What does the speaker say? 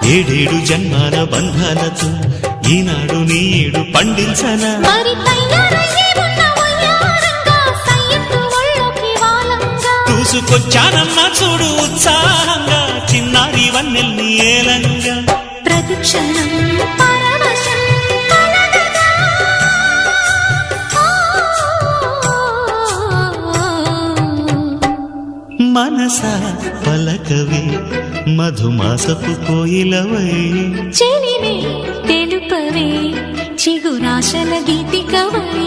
ఏడేడు జన్మాల బంధాలతో ఈనాడు నీడు పండించనా చూసుకొచ్చానమ్మా చూడు ఉత్సాహంగా చిన్నారి వన్నెల్ని ఏలంగా ప్రతిక్షణం మనసా పలకవే మధుమాసపు కోయిలవై చెలిమే తెలుపవే చిగురాశల గీతికవై